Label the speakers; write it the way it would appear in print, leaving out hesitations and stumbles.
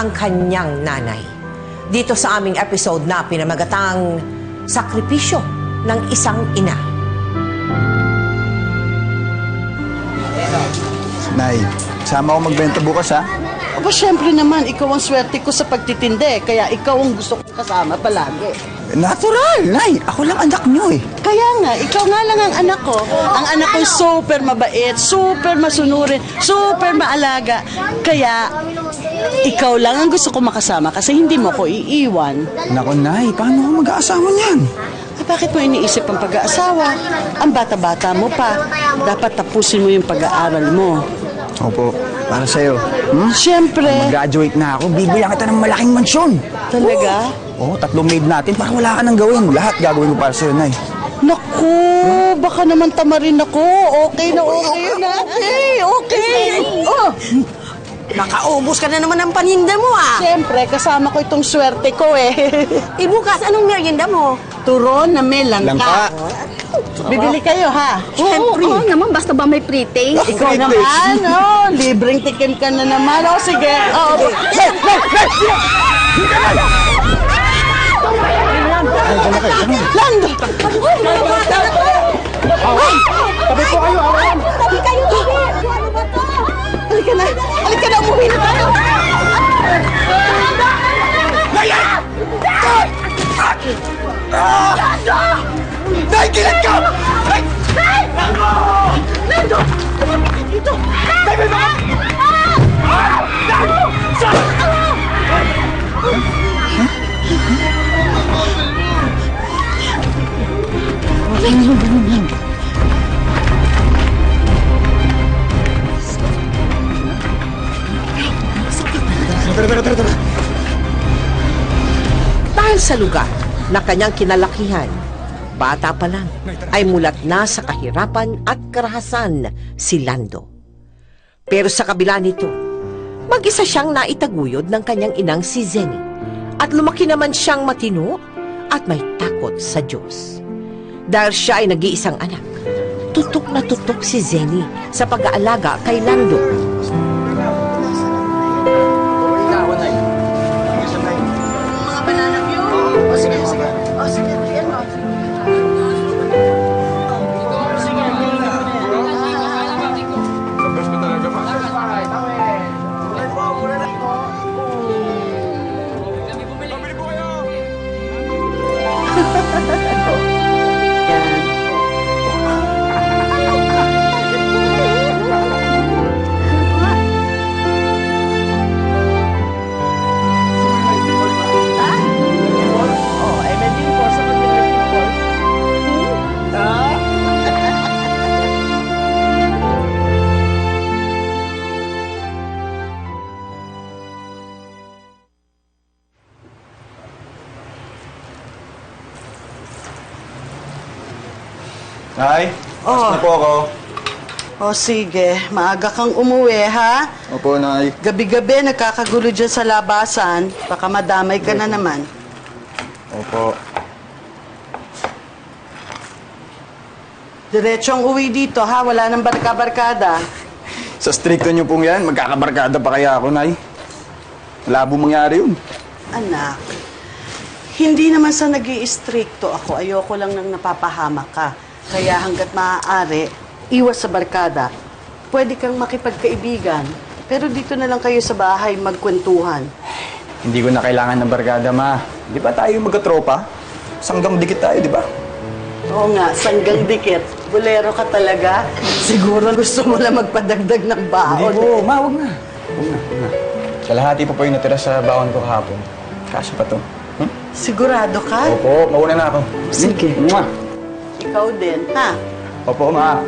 Speaker 1: ang kanyang nanay. Dito sa aming episode na pinamagatang Sakripisyo ng Isang Ina.
Speaker 2: Nay, sama ko magbenta bukas, ha?
Speaker 3: Aba, syempre naman, ikaw ang swerte ko sa pagtitinde. Kaya ikaw ang gusto kong kasama palagi.
Speaker 2: Natural, Nay. Ako lang anak niyo, eh.
Speaker 3: Kaya nga, ikaw nga lang ang anak ko. Ang anak ko super mabait, super masunurin, super maalaga. Kaya, ikaw lang ang gusto ko makasama kasi hindi mo ko iiwan.
Speaker 2: Naku, Nay, paano ako mag-aasawa niyan?
Speaker 3: Bakit mo iniisip ang pag-aasawa? Ang bata-bata mo pa. Dapat tapusin mo yung pag-aaral mo.
Speaker 2: Opo, para sa'yo.
Speaker 3: Siyempre.
Speaker 2: Mag-graduate na ako, bibilang kita ng malaking mansyon.
Speaker 3: Talaga?
Speaker 2: Oo, 3 maid natin para wala ka nang gawin. Lahat gagawin ko para sa'yo, Nay.
Speaker 3: Naku, baka naman tamarin ako. Okay na okay na. Okay. Oh,
Speaker 4: Nakaubos ka na naman ng paninda mo, ah.
Speaker 3: siyempre, kasama ko itong swerte ko eh.
Speaker 4: Bukas, anong merienda mo?
Speaker 3: Turon na may langka. Bibili kayo, ha?
Speaker 4: Siyempre.
Speaker 5: Oo naman, basta ba may pre-taste?
Speaker 3: Ikaw naman, oh, libreng tikim ka na naman. Oh, sige. Oh, Lando!
Speaker 2: Tabi po kayo, awan!
Speaker 4: Tabi kayo, tabi! Ano ba to?
Speaker 3: Halika na! Halika na! Umuwi na tayo!
Speaker 2: Nay, kilit ka! Nay!
Speaker 4: Nando! Dito!
Speaker 2: Nay, may mga...
Speaker 1: Dahil sa lugar na kanyang kinalakihan, bata pa lang ay mulat na sa kahirapan at karahasan si Lando. Pero sa kabila nito, mag-isa siyang naitaguyod ng kanyang inang si Zenny at lumaki naman siyang matino at may takot sa Diyos. Dahil siya ay nag-iisang anak, tutok na tutok si Zenny sa pag-aalaga kay Lando.
Speaker 3: Mga banana view. O, sige, sige. O, sige. Yan mo.
Speaker 2: Nay, pasok na po ako.
Speaker 3: O, sige. Maaga kang umuwi, ha?
Speaker 2: Opo, Nay.
Speaker 3: Gabi-gabi, nagkakagulo dyan sa labasan. Baka madamay ka na naman.
Speaker 2: Opo.
Speaker 3: Diretsong uwi dito, ha? Wala nang barka-barkada.
Speaker 2: Sa stricto niyo pong yan, magkakabarkada pa kaya ako, Nay? Malabo mangyari yun.
Speaker 3: Anak, hindi naman sa nag-i-stricto ako. Ayoko lang nang napapahamak ka. Kaya hanggat maaari, iwas sa barkada. Pwede kang makipagkaibigan. Pero dito na lang kayo sa bahay magkwentuhan.
Speaker 2: Hindi ko na kailangan ng barkada, Ma. Di ba tayo magkatropa? Sanggang dikit tayo, di ba?
Speaker 3: Oo nga, sanggang dikit. Bolero ka talaga. Siguro gusto mo lang magpadagdag ng baon.
Speaker 2: Hindi po, Ma, huwag na. Huwag na, huwag na. Kalahati pa po yung natira sa baon ko kahapon. Kasya pa to.
Speaker 3: Sigurado ka?
Speaker 2: Opo, mauna na ako.
Speaker 3: Sige.
Speaker 2: Mwah!
Speaker 3: Ikaw din, ha?
Speaker 2: Opo, Ma.